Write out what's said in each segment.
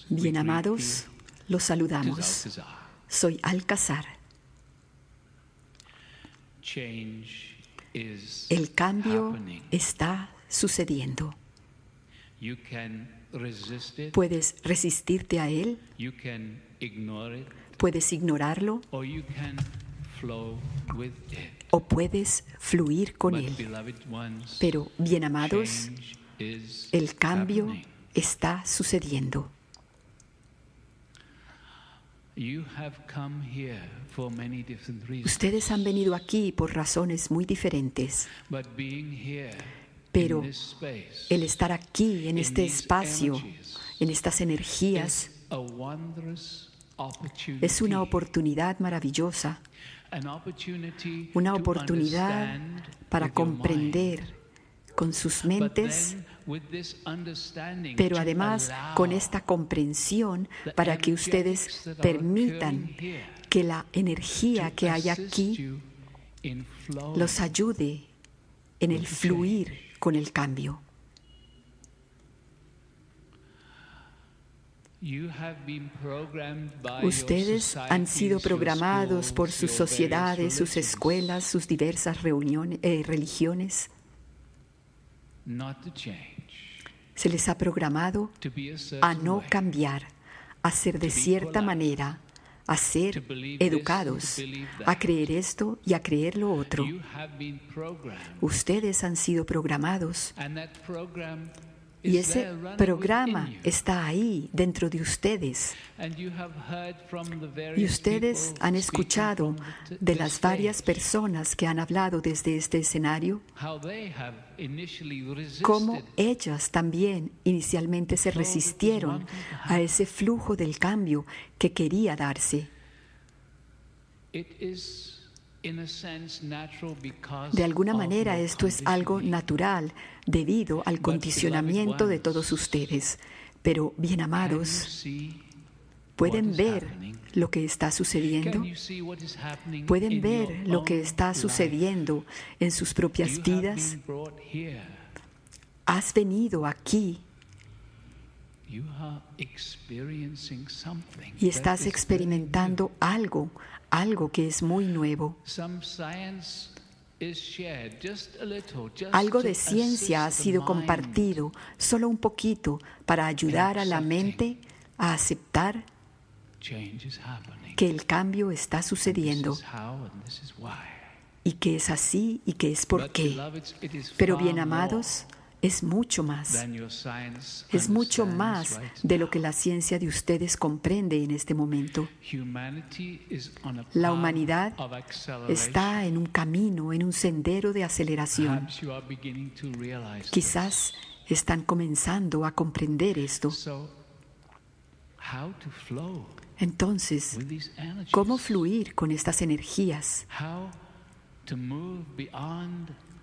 Bien amados, los saludamos. Soy Alcázar. El cambio está sucediendo. Puedes resistirte a él, puedes ignorarlo o puedes fluir con él. Pero, bien amados, el cambio está sucediendo. Ustedes han venido aquí por razones muy diferentes, pero el estar aquí, en este espacio, en estas energías, es una oportunidad maravillosa, una oportunidad para comprender con sus mentes, pero además con esta comprensión para que ustedes permitan que la energía que hay aquí los ayude en el fluir con el cambio. Ustedes han sido programados por sus sociedades, sus escuelas, sus diversas religiones. Se les ha programado a no cambiar, a ser de cierta manera, a ser educados, a creer esto y a creer lo otro. Ustedes han sido programados y ese programa está ahí dentro de ustedes. Y ustedes han escuchado de las varias personas que han hablado desde este escenario cómo ellas también inicialmente se resistieron a ese flujo del cambio que quería darse. De alguna manera esto es algo natural debido al condicionamiento de todos ustedes. Pero, bien amados, ¿pueden ver lo que está sucediendo? ¿Pueden ver lo que está sucediendo en sus propias vidas? Has venido aquí y estás experimentando algo que es muy nuevo. Algo de ciencia ha sido compartido, solo un poquito, para ayudar a la mente a aceptar que el cambio está sucediendo y que es así y que es por qué. Pero, bien amados, es mucho más. Es mucho más de lo que la ciencia de ustedes comprende en este momento. La humanidad está en un camino, en un sendero de aceleración. Quizás están comenzando a comprender esto. Entonces, ¿cómo fluir con estas energías?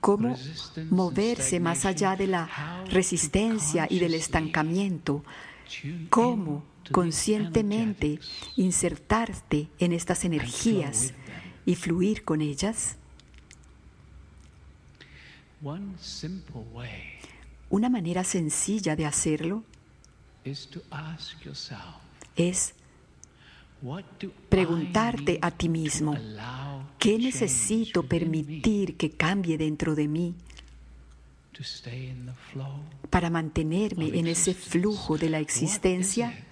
¿Cómo moverse más allá de la resistencia y del estancamiento? ¿Cómo conscientemente insertarte en estas energías y fluir con ellas? Una manera sencilla de hacerlo es preguntarte a ti mismo: ¿qué necesito permitir que cambie dentro de mí para mantenerme en ese flujo de la existencia?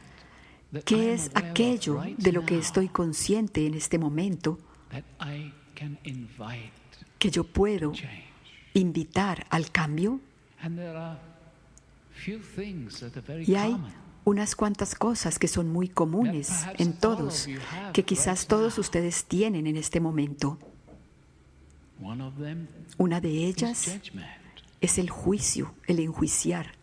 ¿Qué es aquello de lo que estoy consciente en este momento que yo puedo invitar al cambio? Y hay unas cuantas cosas que son muy comunes en todos, que quizás todos ustedes tienen en este momento. Una de ellas es el juicio, el enjuiciar.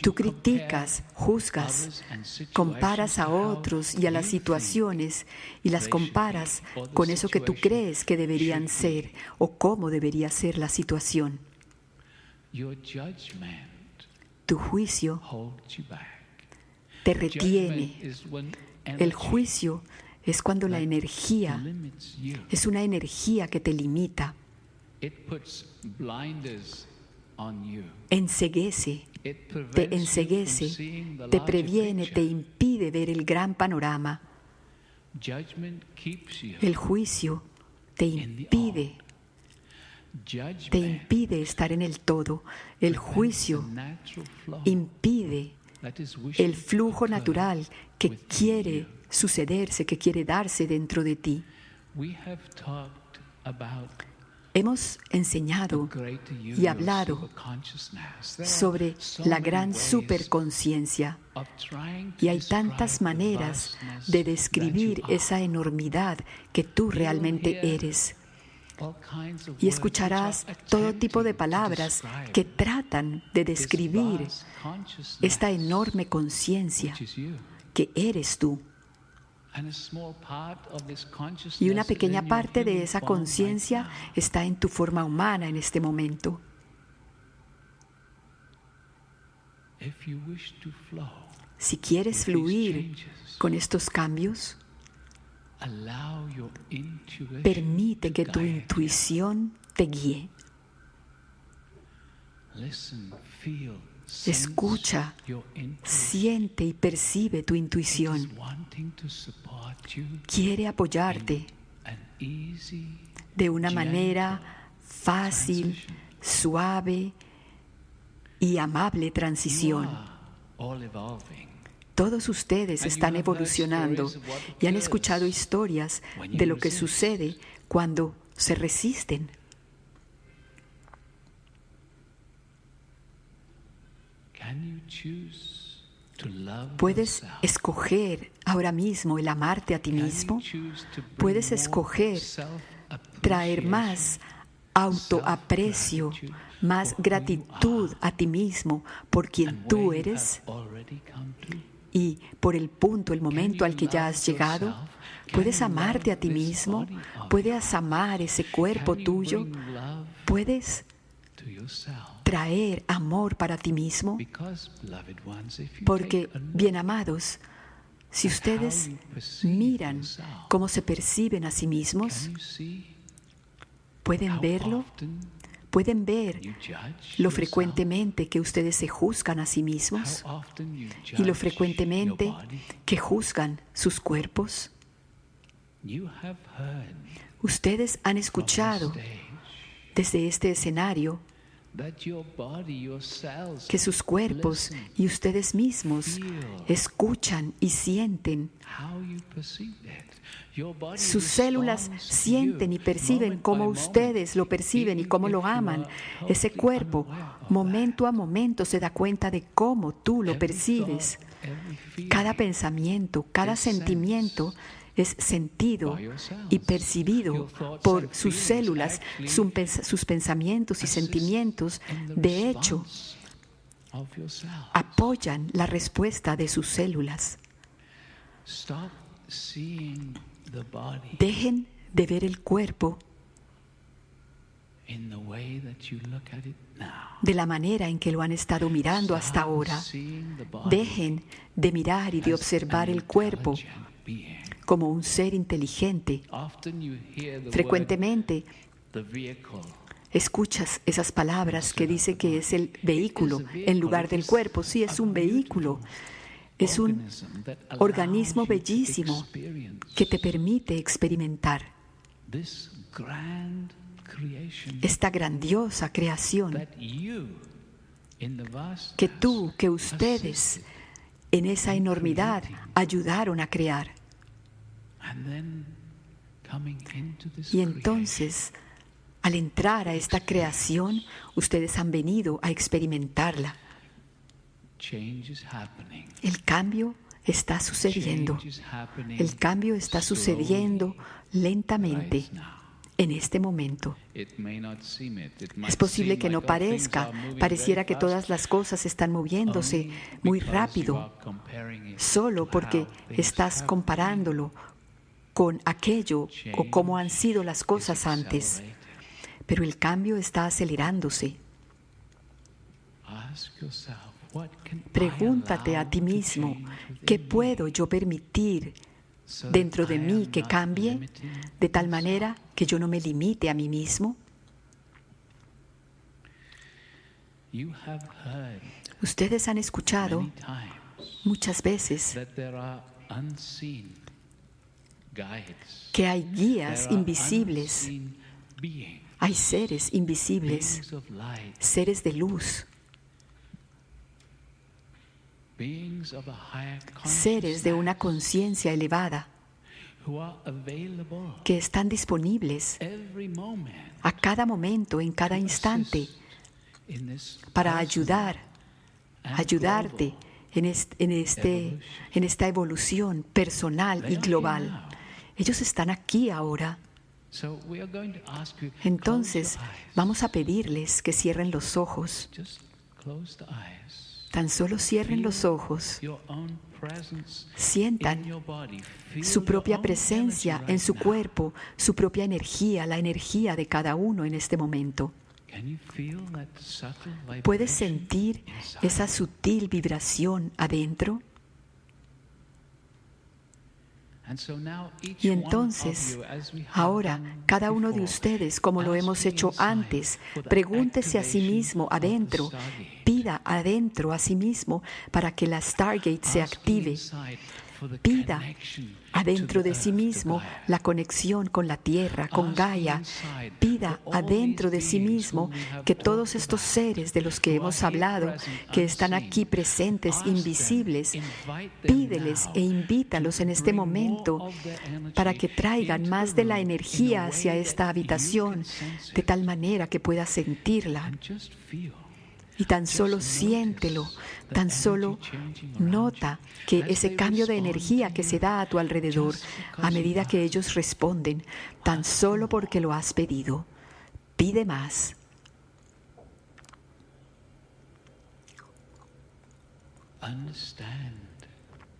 Tú criticas, juzgas, comparas a otros y a las situaciones y las comparas con eso que tú crees que deberían ser o cómo debería ser la situación. Tu juicio te retiene. El juicio es cuando la energía es una energía que te limita. enceguece, te enceguece, te previene, te impide ver el gran panorama. El juicio te impide estar en el todo. El juicio impide el flujo natural que quiere sucederse, que quiere darse dentro de ti. Hemos enseñado y hablado sobre la gran superconciencia, y hay tantas maneras de describir esa enormidad que tú realmente eres. Y escucharás todo tipo de palabras que tratan de describir esta enorme conciencia que eres tú. Y una pequeña parte de esa conciencia está en tu forma humana en este momento. Si quieres fluir con estos cambios, permite que tu intuición te guíe. Escucha, siente y percibe tu intuición. Quiere apoyarte de una manera fácil, suave y amable transición. Todos ustedes están evolucionando y han escuchado historias de lo que sucede cuando se resisten. ¿Puedes escoger ahora mismo el amarte a ti mismo? ¿Puedes escoger traer más autoaprecio, más gratitud a ti mismo por quien tú eres y por el punto, el momento al que ya has llegado? ¿Puedes amarte a ti mismo? ¿Puedes amar ese cuerpo tuyo? ¿Puedes traer amor para ti mismo? Porque, bien amados, si ustedes miran cómo se perciben a sí mismos, ¿pueden verlo? ¿Pueden ver lo frecuentemente que ustedes se juzgan a sí mismos y lo frecuentemente que juzgan sus cuerpos? Ustedes han escuchado desde este escenario que sus cuerpos y ustedes mismos escuchan y sienten. Sus células sienten y perciben cómo ustedes lo perciben y cómo lo aman. Ese cuerpo, momento a momento, se da cuenta de cómo tú lo percibes. Cada pensamiento, cada sentimiento es sentido y percibido por sus células, sus pensamientos y sentimientos. De hecho, apoyan la respuesta de sus células. Dejen de ver el cuerpo de la manera en que lo han estado mirando hasta ahora. Dejen de mirar y de observar el cuerpo como un ser inteligente. Frecuentemente escuchas esas palabras que dice que es el vehículo en lugar del cuerpo. Sí, es un vehículo. Es un organismo bellísimo que te permite experimentar esta grandiosa creación que ustedes en esa enormidad ayudaron a crear. Y entonces, al entrar a esta creación, ustedes han venido a experimentarla. El cambio está sucediendo. El cambio está sucediendo lentamente en este momento. Es posible que no pareciera que todas las cosas están moviéndose muy rápido, solo porque estás comparándolo con aquello o cómo han sido las cosas antes. Pero el cambio está acelerándose. Pregúntate a ti mismo, ¿qué puedo yo permitir dentro de mí que cambie de tal manera que yo no me limite a mí mismo? Ustedes han escuchado muchas veces que hay guías invisibles, hay seres invisibles, seres de luz, seres de una conciencia elevada que están disponibles a cada momento, en cada instante, para ayudarte en esta evolución personal y global. Ellos están aquí ahora. Entonces, vamos a pedirles que cierren los ojos. Tan solo cierren los ojos. Sientan su propia presencia en su cuerpo, su propia energía, la energía de cada uno en este momento. ¿Puedes sentir esa sutil vibración adentro? Y entonces, ahora, cada uno de ustedes, como lo hemos hecho antes, pregúntese a sí mismo adentro, pida adentro a sí mismo para que la Stargate se active. Pida adentro de sí mismo la conexión con la Tierra, con Gaia. Pida adentro de sí mismo que todos estos seres de los que hemos hablado, que están aquí presentes, invisibles, pídeles e invítalos en este momento para que traigan más de la energía hacia esta habitación, de tal manera que puedas sentirla. Y tan solo siéntelo, tan solo nota que ese cambio de energía que se da a tu alrededor a medida que ellos responden, tan solo porque lo has pedido. Pide más.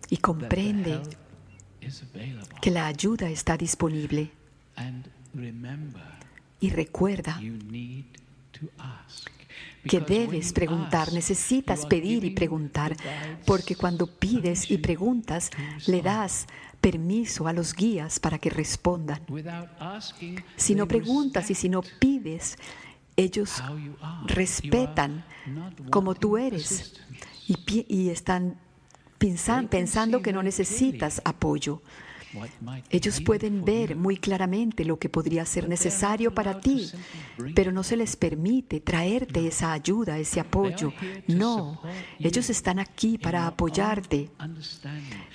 Y comprende que la ayuda está disponible. Y recuerda que debes preguntar, necesitas pedir y preguntar, porque cuando pides y preguntas, le das permiso a los guías para que respondan. Si no preguntas y si no pides, ellos respetan como tú eres y están pensando que no necesitas apoyo. Ellos pueden ver muy claramente lo que podría ser necesario para ti, pero no se les permite traerte esa ayuda, ese apoyo. No, ellos están aquí para apoyarte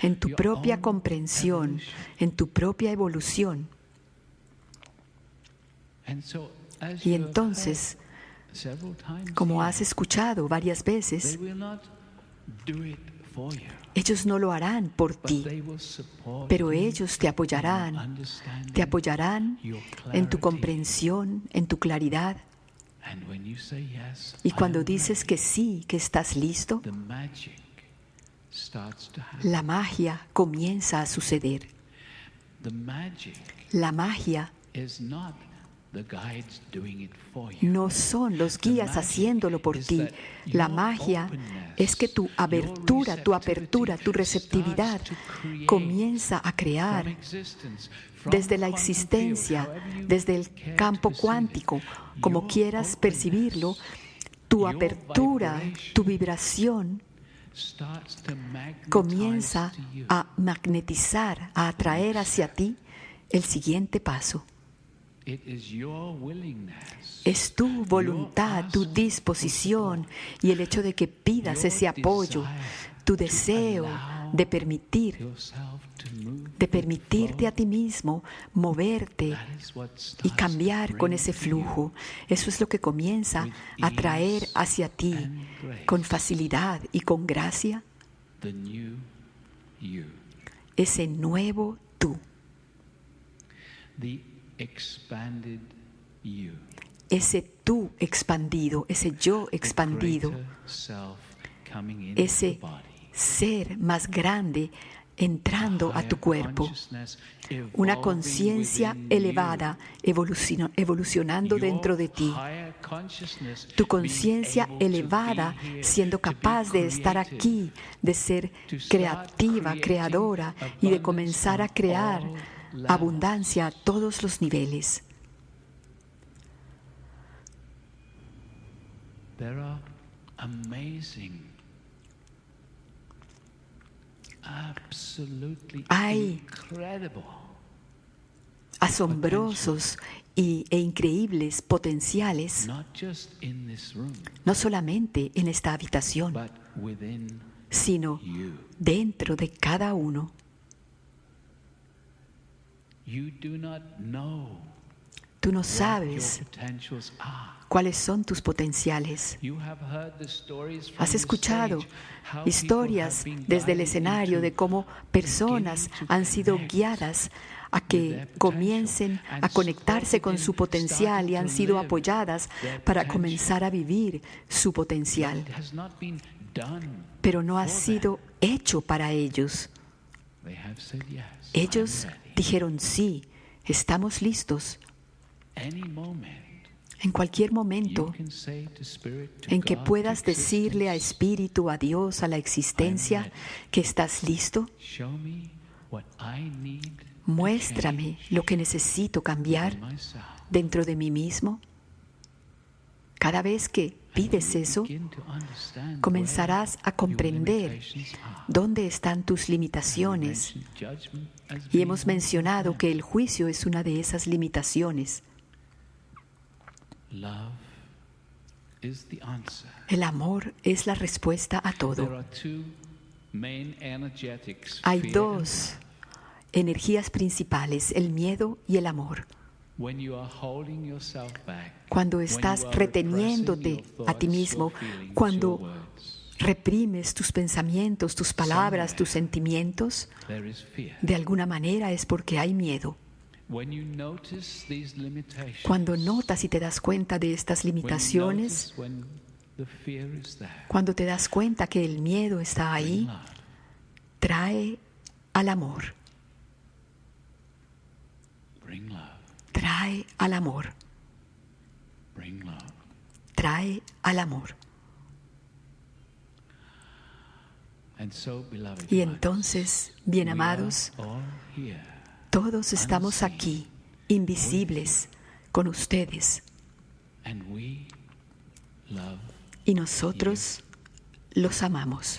en tu propia comprensión, en tu propia evolución. Y entonces, como has escuchado varias veces, ellos no lo harán por ti, pero ellos te apoyarán en tu comprensión, en tu claridad. Y cuando dices que sí, que estás listo, la magia comienza a suceder. La magia no son los guías haciéndolo por ti. La magia es que tu apertura, tu receptividad comienza a crear desde la existencia, desde el campo cuántico, como quieras percibirlo, tu apertura, tu vibración comienza a magnetizar, a atraer hacia ti el siguiente paso. Es tu voluntad, tu disposición y el hecho de que pidas ese apoyo, tu deseo de permitirte a ti mismo moverte y cambiar con ese flujo. Eso es lo que comienza a traer hacia ti con facilidad y con gracia ese nuevo tú. Ese tú expandido, ese yo expandido, ese ser más grande entrando a tu cuerpo, una conciencia elevada evolucionando dentro de ti, tu conciencia elevada siendo capaz de estar aquí, de ser creativa, creadora y de comenzar a crear abundancia a todos los niveles. Hay asombrosos e increíbles potenciales, no solamente en esta habitación, sino dentro de cada uno. Tú no sabes cuáles son tus potenciales. Has escuchado historias desde el escenario de cómo personas han sido guiadas a que comiencen a conectarse con su potencial y han sido apoyadas para comenzar a vivir su potencial. Pero no ha sido hecho para ellos. Ellos dijeron sí, estamos listos. En cualquier momento en que puedas decirle a Espíritu, a Dios, a la existencia, que estás listo, muéstrame lo que necesito cambiar dentro de mí mismo. Cada vez que pides eso, comenzarás a comprender dónde están tus limitaciones. Y hemos mencionado que el juicio es una de esas limitaciones. El amor es la respuesta a todo. Hay dos energías principales, el miedo y el amor. Cuando estás reteniéndote a ti mismo, cuando reprimes tus pensamientos, tus palabras, tus sentimientos, de alguna manera es porque hay miedo. Cuando notas y te das cuenta de estas limitaciones, cuando te das cuenta que el miedo está ahí, trae al amor. Trae al amor. Trae al amor. Y entonces, bien amados, todos estamos aquí, invisibles, con ustedes. Y nosotros los amamos.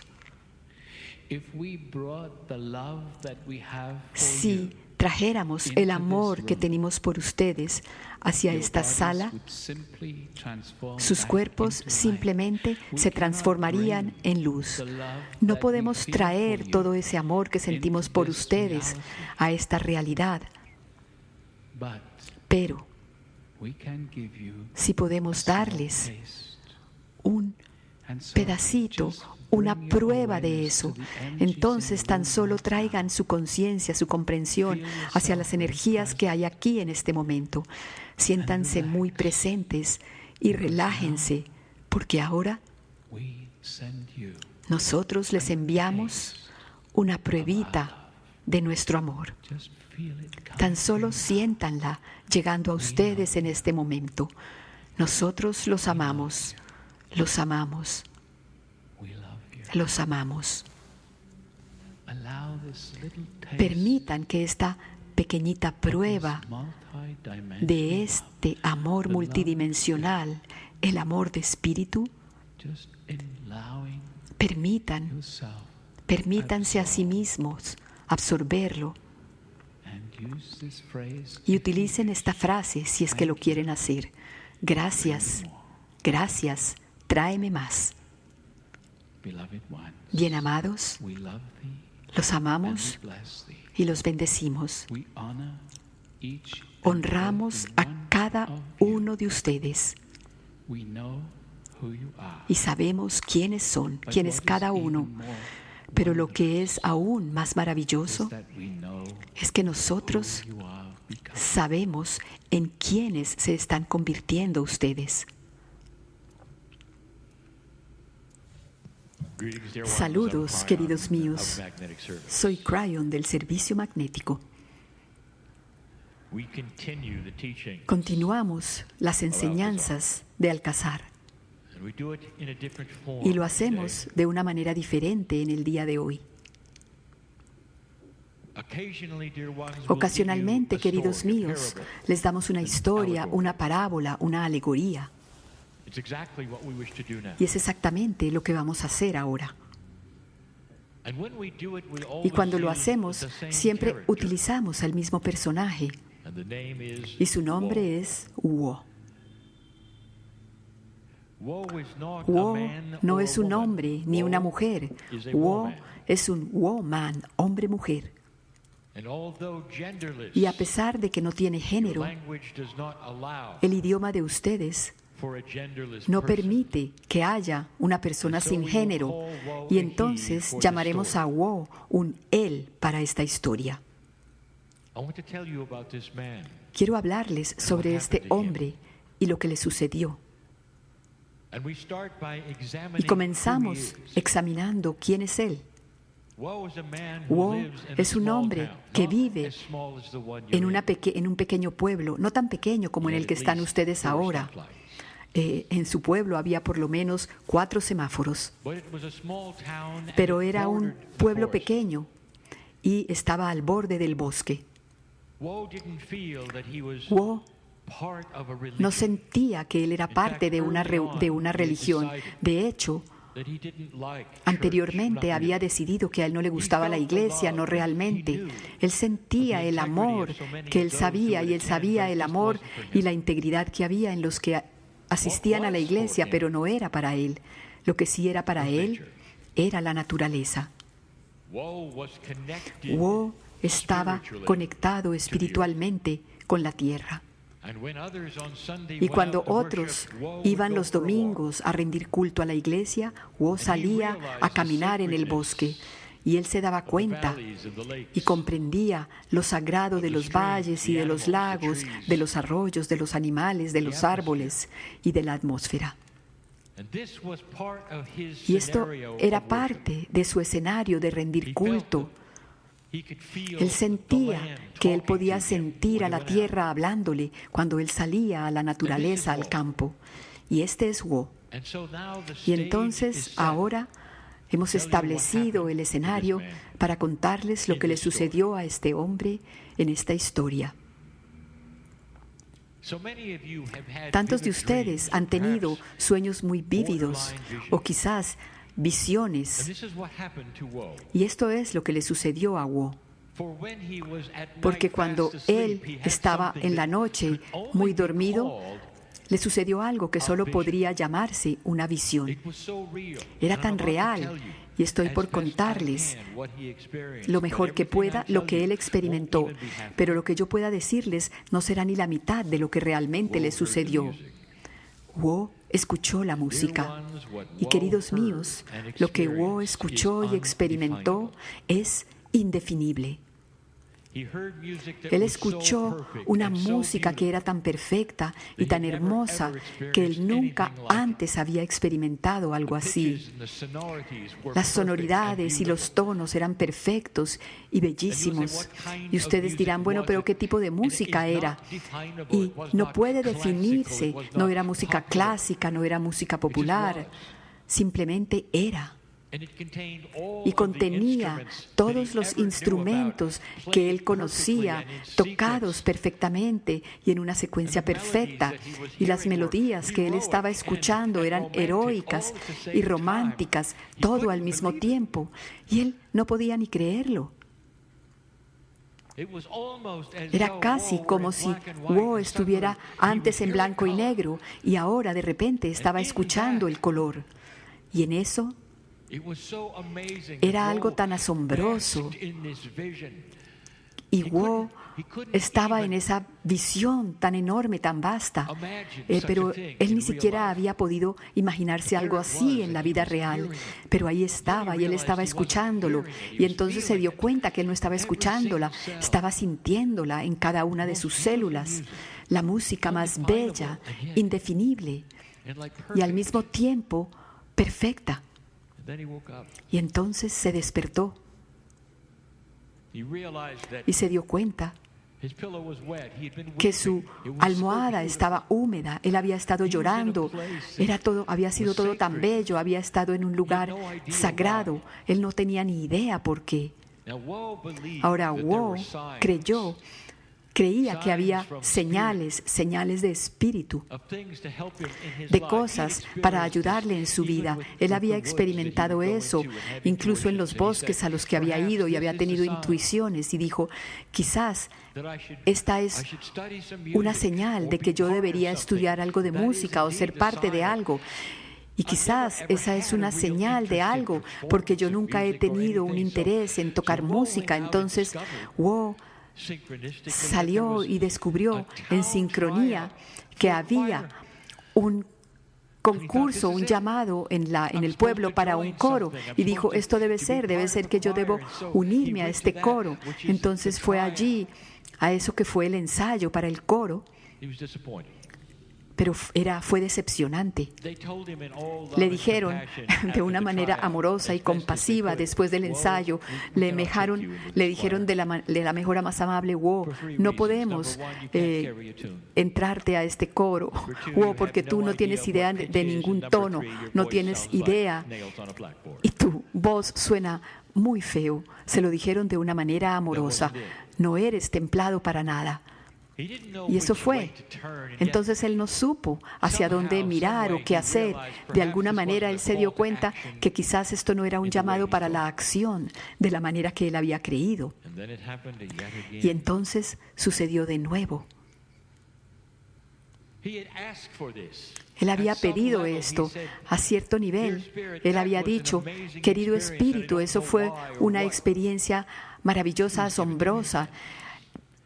Si trajéramos el amor que tenemos por ustedes hacia esta sala, sus cuerpos simplemente se transformarían en luz. No podemos traer todo ese amor que sentimos por ustedes a esta realidad, pero si podemos darles un pedacito, una prueba de eso, entonces tan solo traigan su conciencia, su comprensión hacia las energías que hay aquí en este momento. Siéntanse muy presentes y relájense, porque ahora nosotros les enviamos una pruebita de nuestro amor. Tan solo siéntanla llegando a ustedes en este momento. Nosotros los amamos, los amamos. Los amamos. Permitan que esta pequeñita prueba de este amor multidimensional, el amor de espíritu, permítanse a sí mismos absorberlo y utilicen esta frase si es que lo quieren hacer. Gracias, gracias, tráeme más. Bien amados, los amamos y los bendecimos. Honramos a cada uno de ustedes y sabemos quiénes son, quién es cada uno. Pero lo que es aún más maravilloso es que nosotros sabemos en quiénes se están convirtiendo ustedes. Saludos, queridos míos. Soy Cryon del Servicio Magnético. Continuamos las enseñanzas de Alcázar y lo hacemos de una manera diferente en el día de hoy. Ocasionalmente, queridos míos, les damos una historia, una parábola, una alegoría. Y es exactamente lo que vamos a hacer ahora. Y cuando lo hacemos, siempre utilizamos al mismo personaje. Y su nombre es Wo. Wo no es un hombre ni una mujer. Wo es un woman, hombre-mujer. Y a pesar de que no tiene género, el idioma de ustedes no permite que haya una persona sin género, y entonces llamaremos a Wo un él para esta historia. Quiero hablarles sobre este hombre y lo que le sucedió. Y comenzamos examinando quién es él. Wo es un hombre que vive en un pequeño pueblo, no tan pequeño como en el que están ustedes ahora. En su pueblo había por lo menos 4 semáforos, pero era un pueblo pequeño y estaba al borde del bosque. Wo no sentía que él era parte de una religión. De hecho, anteriormente había decidido que a él no le gustaba la iglesia, no realmente. Él sentía el amor que él sabía, y él sabía el amor y la integridad que había en los que asistían a la iglesia, pero no era para él. Lo que sí era para él era la naturaleza. Wo estaba conectado espiritualmente con la tierra. Y cuando otros iban los domingos a rendir culto a la iglesia, Wo salía a caminar en el bosque, y él se daba cuenta y comprendía lo sagrado de los valles y de los lagos, de los arroyos, de los animales, de los árboles y de la atmósfera. Y esto era parte de su escenario de rendir culto. Él sentía que él podía sentir a la tierra hablándole cuando él salía a la naturaleza, al campo. Y este es Wo. Y entonces ahora hemos establecido el escenario para contarles lo que le sucedió a este hombre en esta historia. Tantos de ustedes han tenido sueños muy vívidos o quizás visiones. Y esto es lo que le sucedió a Wo. Porque cuando él estaba en la noche muy dormido, le sucedió algo que solo podría llamarse una visión. Era tan real, y estoy por contarles lo mejor que pueda lo que él experimentó, pero lo que yo pueda decirles no será ni la mitad de lo que realmente le sucedió. Wo escuchó la música, y queridos míos, lo que Wo escuchó y experimentó es indefinible. Él escuchó una música que era tan perfecta y tan hermosa que él nunca antes había experimentado algo así. Las sonoridades y los tonos eran perfectos y bellísimos. Y ustedes dirán, bueno, pero ¿qué tipo de música era? Y no puede definirse. No era música clásica, no era música popular. Simplemente era. Y contenía todos los instrumentos que él conocía, tocados perfectamente y en una secuencia perfecta. Y las melodías que él estaba escuchando eran heroicas y románticas, todo al mismo tiempo. Y él no podía ni creerlo. Era casi como si Wo estuviera antes en blanco y negro y ahora de repente estaba escuchando el color. Y en eso era algo tan asombroso, y Wo estaba en esa visión tan enorme, tan vasta, pero él ni siquiera había podido imaginarse algo así en la vida real. Pero ahí estaba, y él estaba escuchándolo, y entonces se dio cuenta que él no estaba escuchándola, estaba sintiéndola en cada una de sus células, la música más bella, indefinible, y al mismo tiempo perfecta. Y entonces se despertó y se dio cuenta que su almohada estaba húmeda. Él había estado llorando. Había sido todo tan bello. Había estado en un lugar sagrado. Él no tenía ni idea por qué. Ahora Wo creyó creía que había señales de espíritu, de cosas para ayudarle en su vida. Él había experimentado eso, incluso en los bosques a los que había ido, y había tenido intuiciones, y dijo, quizás esta es una señal de que yo debería estudiar algo de música o ser parte de algo. Y quizás esa es una señal de algo, porque yo nunca he tenido un interés en tocar música. Entonces, salió y descubrió en sincronía que había un concurso, un llamado en el pueblo para un coro, y dijo, esto debe ser que yo debo unirme a este coro. Entonces fue allí, a eso que fue el ensayo para el coro, pero fue decepcionante. Le dijeron de una manera amorosa y compasiva después del ensayo, le dijeron de la mejor más amable, no podemos entrarte a este coro, porque tú no tienes idea de ningún tono, no tienes idea y tu voz suena muy feo. Se lo dijeron de una manera amorosa, no eres templado para nada. Y eso fue. Entonces él no supo hacia dónde mirar o qué hacer. De alguna manera él se dio cuenta que quizás esto no era un llamado para la acción de la manera que él había creído. Y entonces sucedió de nuevo. Él había pedido esto a cierto nivel. Él había dicho, querido Espíritu, eso fue una experiencia maravillosa, asombrosa.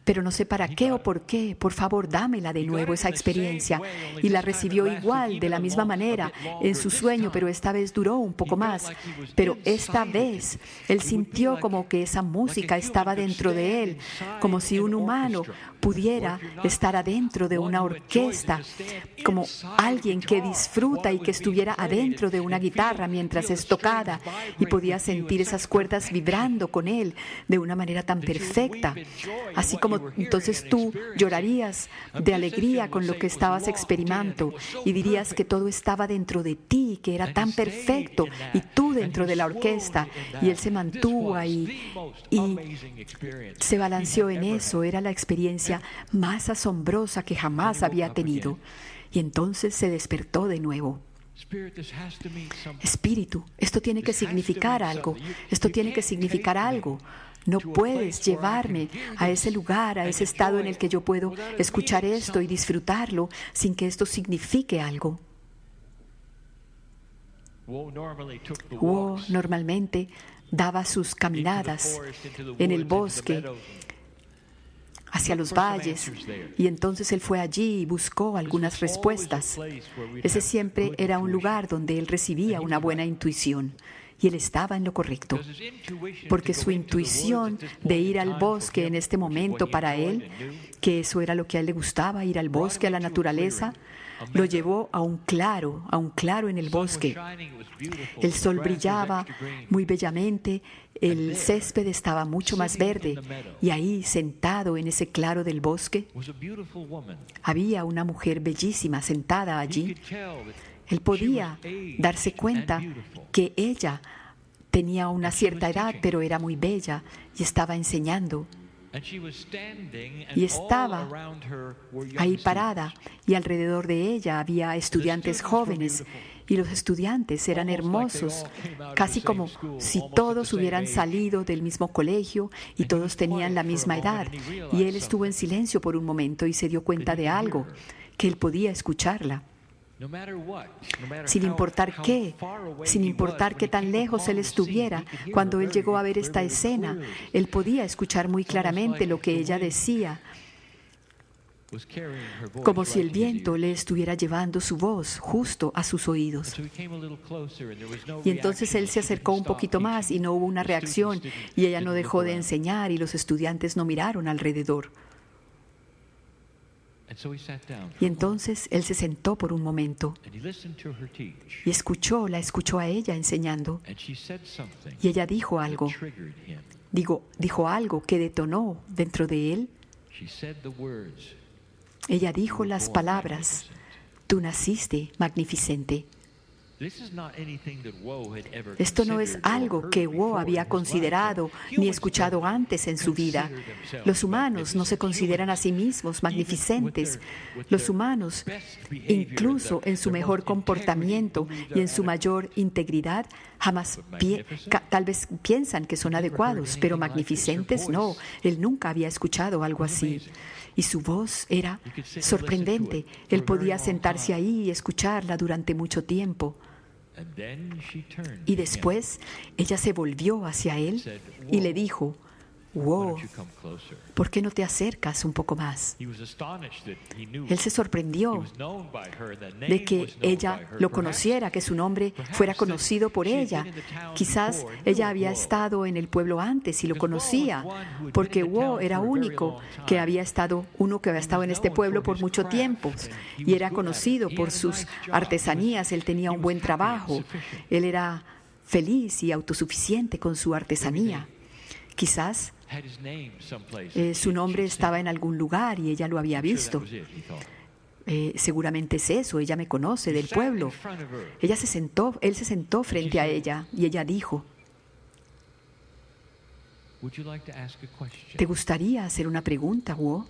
Pero no sé para qué o por qué. Por favor, dámela de nuevo esa experiencia. Y la recibió igual, de la misma manera, en su sueño, pero esta vez duró un poco más. Pero esta vez, él sintió como que esa música estaba dentro de él, como si un humano pudiera estar adentro de una orquesta, como alguien que disfruta y que estuviera adentro de una guitarra mientras es tocada, y podía sentir esas cuerdas vibrando con él de una manera tan perfecta. Así como entonces tú llorarías de alegría con lo que estabas experimentando y dirías que todo estaba dentro de ti, que era tan perfecto, y tú dentro de la orquesta. Y él se mantuvo ahí y se balanceó en eso. Era la experiencia más asombrosa que jamás había tenido. Y entonces se despertó de nuevo. Espíritu, esto tiene que significar algo. Esto tiene que significar algo. No puedes llevarme a ese lugar, a ese estado en el que yo puedo escuchar esto y disfrutarlo sin que esto signifique algo. Normalmente daba sus caminadas en el bosque hacia los valles, y entonces él fue allí y buscó algunas respuestas. Ese siempre era un lugar donde él recibía una buena intuición. Y él estaba en lo correcto, porque su intuición de ir al bosque en este momento para él, que eso era lo que a él le gustaba, ir al bosque, a la naturaleza, lo llevó a un claro en el bosque. El sol brillaba muy bellamente, el césped estaba mucho más verde, y ahí, sentado en ese claro del bosque, había una mujer bellísima sentada allí. Él podía darse cuenta que ella tenía una cierta edad, pero era muy bella y estaba enseñando. Y estaba ahí parada, y alrededor de ella había estudiantes jóvenes, y los estudiantes eran hermosos, casi como si todos hubieran salido del mismo colegio y todos tenían la misma edad. Y él estuvo en silencio por un momento y se dio cuenta de algo, que él podía escucharla. Sin importar qué tan lejos él estuviera, cuando él llegó a ver esta escena, él podía escuchar muy claramente lo que ella decía, como si el viento le estuviera llevando su voz justo a sus oídos. Y entonces él se acercó un poquito más y no hubo una reacción, y ella no dejó de enseñar, y los estudiantes no miraron alrededor. Y entonces él se sentó por un momento y la escuchó a ella enseñando. Y ella dijo algo. Dijo algo que detonó dentro de él. Ella dijo las palabras: tú naciste magnificente. Esto no es algo que Wo había considerado ni escuchado antes en su vida. Los humanos no se consideran a sí mismos magnificentes. Los humanos, incluso en su mejor comportamiento y en su mayor integridad, tal vez piensan que son adecuados, pero magnificentes no. Él nunca había escuchado algo así. Y su voz era sorprendente. Él podía sentarse ahí y escucharla durante mucho tiempo. Y después ella se volvió hacia él y le dijo: Wo, ¿por qué no te acercas un poco más? Él se sorprendió de que ella lo conociera, que su nombre fuera conocido por ella. Quizás ella había estado en el pueblo antes y lo conocía, porque Wo era uno que había estado en este pueblo por mucho tiempo y era conocido por sus artesanías. Él tenía un buen trabajo, él era feliz y autosuficiente con su artesanía. Quizás su nombre estaba en algún lugar y ella lo había visto. Seguramente es eso, ella me conoce del pueblo. Él se sentó frente a ella y ella dijo: ¿te gustaría hacer una pregunta, Wo?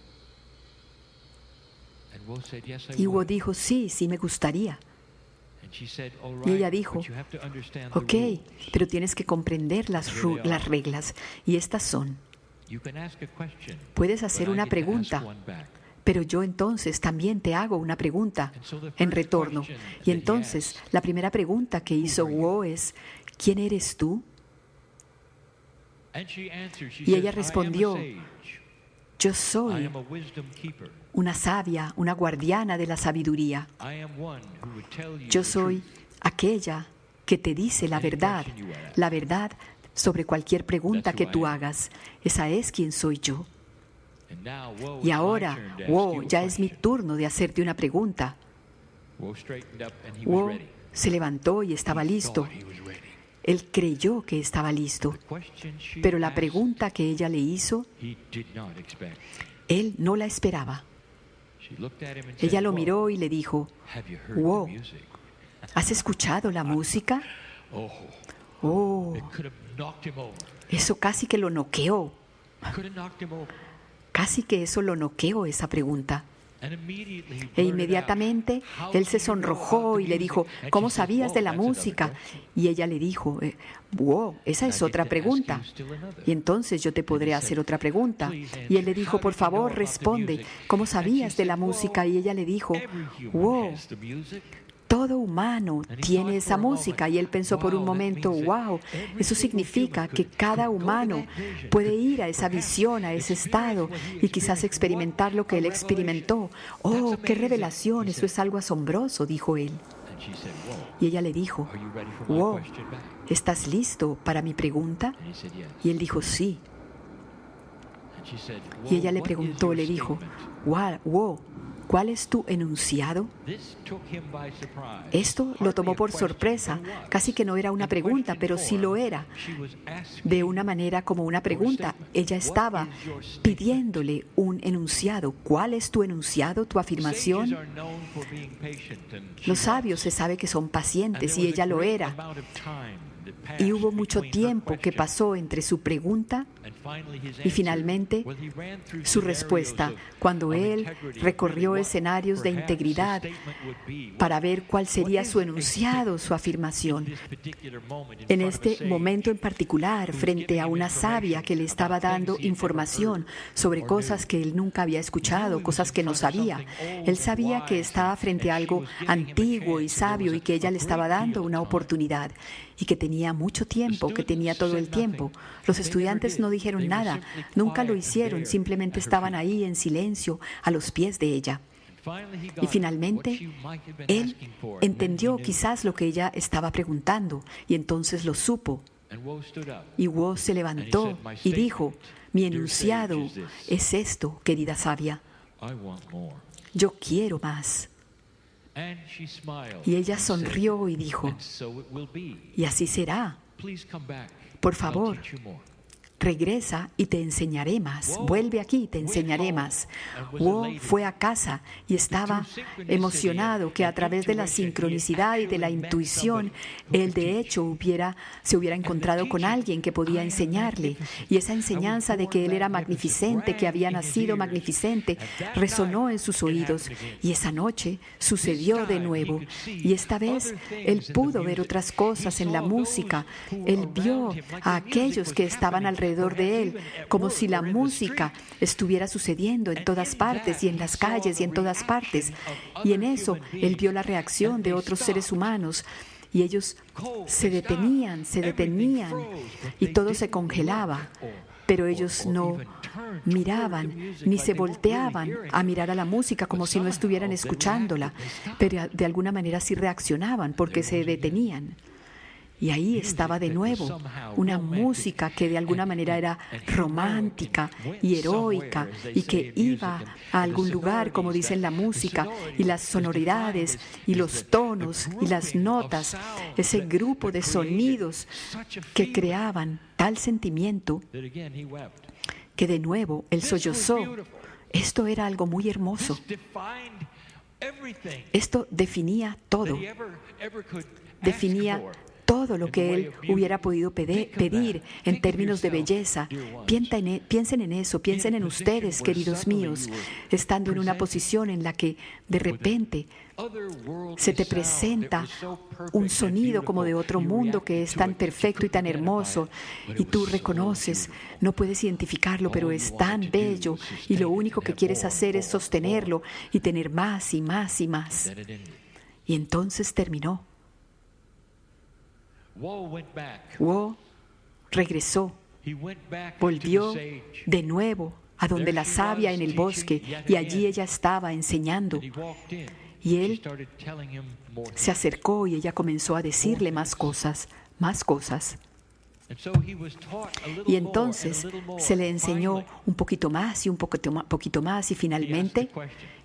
Y Wo dijo: sí me gustaría. Y ella dijo: ok, pero tienes que comprender las reglas, y estas son: puedes hacer una pregunta, pero yo entonces también te hago una pregunta en retorno. Y entonces la primera pregunta que hizo Wo es: ¿quién eres tú? Y ella respondió: yo soy una sabia, una guardiana de la sabiduría. Yo soy aquella que te dice la verdad sobre cualquier pregunta que tú hagas. Esa es quien soy yo. Y ahora, Wo, ya es mi turno de hacerte una pregunta. Wo se levantó y estaba listo. Él creyó que estaba listo, pero la pregunta que ella le hizo, él no la esperaba. Ella lo miró y le dijo: Wo, ¿has escuchado la música? Oh, eso casi que lo noqueó. Casi que eso lo noqueó, esa pregunta. E inmediatamente él se sonrojó y le dijo: ¿cómo sabías de la música? Y ella le dijo: wow, esa es otra pregunta. Y entonces yo te podré hacer otra pregunta. Y él le dijo: por favor, responde, ¿cómo sabías de la música? Y ella le dijo: wow, todo humano tiene esa música. Y él pensó por un momento: wow, eso significa que cada humano puede ir a esa visión, a ese estado, y quizás experimentar lo que él experimentó. Oh, qué revelación, eso es algo asombroso, dijo él. Y ella le dijo: wow, ¿estás listo para mi pregunta? Y él dijo: sí. Y ella le preguntó, le dijo: wow, ¿cuál es tu enunciado? Esto lo tomó por sorpresa. Casi que no era una pregunta, pero sí lo era. De una manera como una pregunta. Ella estaba pidiéndole un enunciado. ¿Cuál es tu enunciado, tu afirmación? Los sabios se sabe que son pacientes y ella lo era. Y hubo mucho tiempo que pasó entre su pregunta y finalmente su respuesta, cuando él recorrió escenarios de integridad para ver cuál sería su enunciado, su afirmación. En este momento en particular, frente a una sabia que le estaba dando información sobre cosas que él nunca había escuchado, cosas que no sabía. Él sabía que estaba frente a algo antiguo y sabio y que ella le estaba dando una oportunidad y que tenía mucho tiempo, que tenía todo el tiempo. Los estudiantes no dijeron nada, nunca lo hicieron, simplemente estaban ahí en silencio a los pies de ella. Y finalmente, él entendió quizás lo que ella estaba preguntando y entonces lo supo. Y Wo se levantó y dijo: mi enunciado es esto, querida sabia. Yo quiero más. Y ella sonrió y dijo: y así será. Por favor, regresa y te enseñaré más. Vuelve aquí y te enseñaré más. Wo fue a casa y estaba emocionado que a través de la sincronicidad y de la intuición, él de hecho se hubiera encontrado con alguien que podía enseñarle. Y esa enseñanza de que él era magnificente, que había nacido magnificente, resonó en sus oídos. Y esa noche sucedió de nuevo. Y esta vez él pudo ver otras cosas en la música. Él vio a aquellos que estaban alrededor de él, como si la música estuviera sucediendo en todas partes y en las calles y en todas partes. Y en eso él vio la reacción de otros seres humanos. Y ellos se detenían y todo se congelaba. Pero ellos no miraban ni se volteaban a mirar a la música como si no estuvieran escuchándola, pero de alguna manera sí reaccionaban porque se detenían. Y ahí estaba de nuevo una música que de alguna manera era romántica y heroica y que iba a algún lugar, como dice en la música, y las sonoridades y los tonos y las notas, ese grupo de sonidos que creaban tal sentimiento que de nuevo él sollozó. Esto era algo muy hermoso. Esto definía todo. Definía todo lo que él hubiera podido pedir en términos de belleza. Piensen en eso, piensen en ustedes, queridos míos, estando en una posición en la que de repente se te presenta un sonido como de otro mundo que es tan perfecto y tan hermoso, y tú reconoces, no puedes identificarlo, pero es tan bello, y lo único que quieres hacer es sostenerlo y tener más y más y más. Y entonces terminó. Wo regresó, volvió de nuevo a donde la sabia en el bosque, y allí ella estaba enseñando. Y él se acercó y ella comenzó a decirle más cosas. Y entonces se le enseñó un poquito más y un poquito más, y finalmente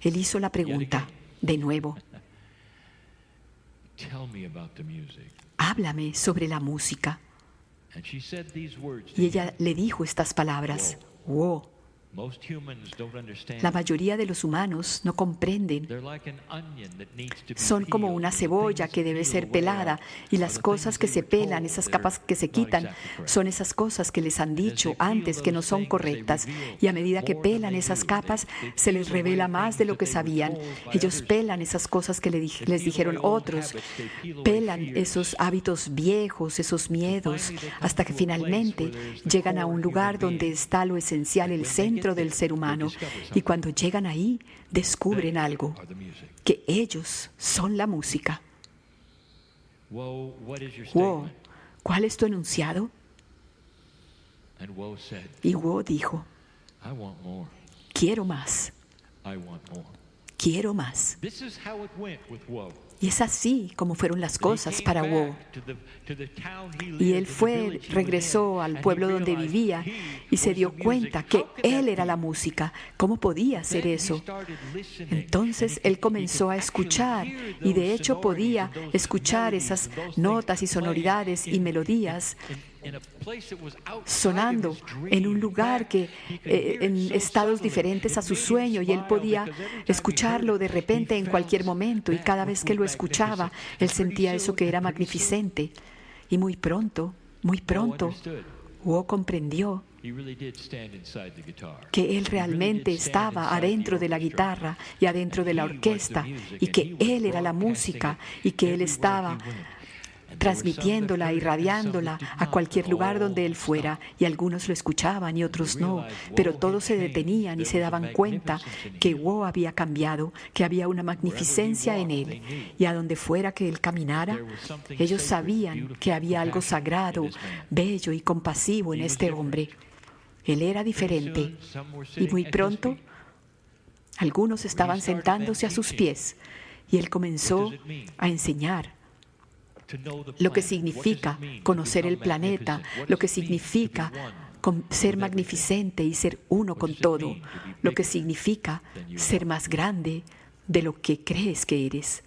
él hizo la pregunta de nuevo. Háblame sobre la música. Y ella le dijo estas palabras: Wo. La mayoría de los humanos no comprenden. Son como una cebolla que debe ser pelada, y las cosas que se pelan, esas capas que se quitan, son esas cosas que les han dicho antes que no son correctas. Y a medida que pelan esas capas, se les revela más de lo que sabían. Ellos pelan esas cosas que les dijeron otros, pelan esos hábitos viejos, esos miedos, hasta que finalmente llegan a un lugar donde está lo esencial, el centro del ser humano, y cuando llegan ahí descubren algo, que ellos son la música. Wo, ¿cuál es tu enunciado? Y Wo dijo: quiero más. Quiero más. Y es así como fueron las cosas para Wo. Y él regresó al pueblo donde vivía y se dio cuenta que él era la música. ¿Cómo podía hacer eso? Entonces él comenzó a escuchar, y de hecho podía escuchar esas notas y sonoridades y melodías sonando en un lugar que en estados diferentes a su sueño, y él podía escucharlo de repente en cualquier momento, y cada vez que lo escuchaba él sentía eso que era magnificente. Y muy pronto Wo comprendió que él realmente estaba adentro de la guitarra y adentro de la orquesta, y que él era la música, y que él estaba transmitiéndola, irradiándola a cualquier lugar donde él fuera, y algunos lo escuchaban y otros no, pero todos se detenían y se daban cuenta que Wo había cambiado, que había una magnificencia en él, y a donde fuera que él caminara, ellos sabían que había algo sagrado, bello y compasivo en este hombre. Él era diferente, y muy pronto algunos estaban sentándose a sus pies, y él comenzó a enseñar lo que significa conocer el planeta, lo que significa ser magnificente y ser uno con todo, lo que significa ser más grande de lo que crees que eres.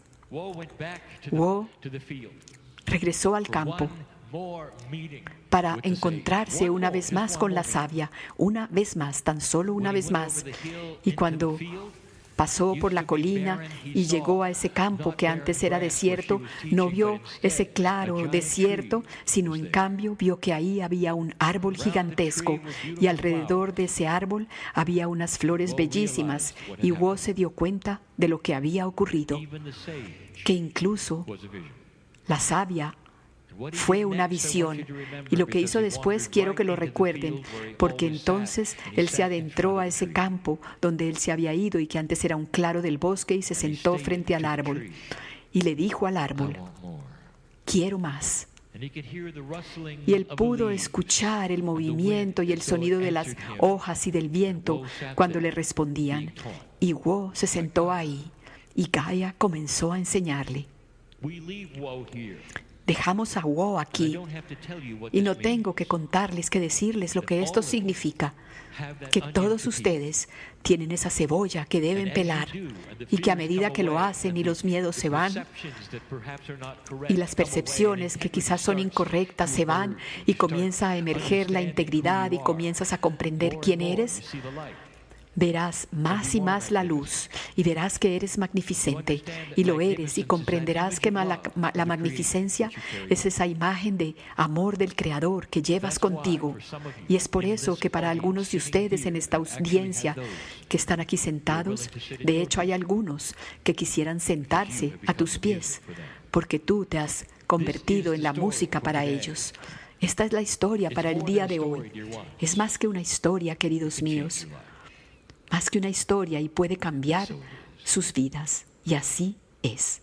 Wo regresó al campo para encontrarse una vez más con la savia, una vez más, tan solo una vez más. Y cuando pasó por la colina y llegó a ese campo que antes era desierto, no vio ese claro desierto, sino en cambio vio que ahí había un árbol gigantesco y alrededor de ese árbol había unas flores bellísimas, y Wo se dio cuenta de lo que había ocurrido, que incluso la savia fue una visión. Y lo que hizo después quiero que lo recuerden, porque entonces él se adentró a ese campo donde él se había ido y que antes era un claro del bosque, y se sentó frente al árbol y le dijo al árbol: quiero más. Y él pudo escuchar el movimiento y el sonido de las hojas y del viento cuando le respondían. Y Wo se sentó ahí y Gaia comenzó a enseñarle. Dejamos a Wo aquí y no tengo que contarles, que decirles lo que esto significa, que todos ustedes tienen esa cebolla que deben pelar, y que a medida que lo hacen y los miedos se van y las percepciones que quizás son incorrectas se van y comienza a emerger la integridad y comienzas a comprender quién eres, verás más y más la luz y verás que eres magnificente, y lo eres, y comprenderás que la magnificencia es esa imagen de amor del Creador que llevas contigo. Y es por eso que para algunos de ustedes en esta audiencia que están aquí sentados, de hecho hay algunos que quisieran sentarse a tus pies, porque tú te has convertido en la música para ellos. Esta es la historia para el día de hoy. Es más que una historia, queridos míos. Más que una historia, y puede cambiar sus vidas. Y así es.